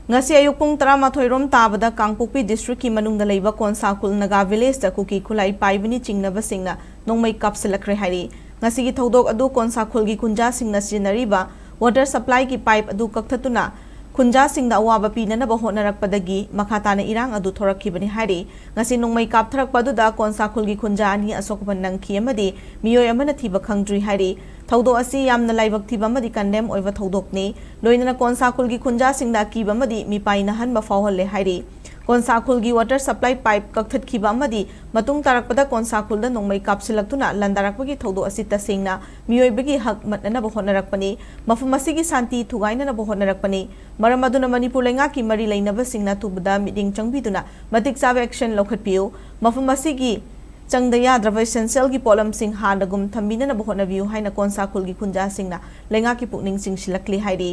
ngasi ayuk pung 13 rom tabada Kangpokpi district ki manungda leiba Konsakul Naga village da Kuki Khulai Paibani Chingnaba Singna Nongmei Kapsillaktuna hari ngasi gi thodok adu Konsakul gi Khunja Singna sinariba water supply ki pipe adu kakthatuna Khunja Singna awaba pinanaba hotnarakpadagi makhatana irang adu thorakhibani hari ngasi Nongmei kaptharakpaduda Konsakul gi Khunja ani asokban nangki amadi miyoi amana thiba khangdri hari thaudo asi yamna laibak thiba amadi kandem oiwa thaudokni loinana Konsakul gi Khunja Singna kiba amadi mipaina hanba fawhalle hari Konsakul gi water supply pipe kakthatkhiba amadi matung tarakpada Konsakul da Nongmei Kapsillaktuna landarakpagi thaudo asi tasengna miyoibagi hak matnanaba hotnarakpani mafum asigi santi thugainanaba hotnarakpani maram aduna Manipur lenga ki mari leinaba singna tubada meeting changbiduna matik sabe action lokhatpiu mafum asigi changda yadraba essential gi polam sing hanagum thambina na bohona view haina Konsakul gi Khunja Singna lenga ki pukning sing silakli hairi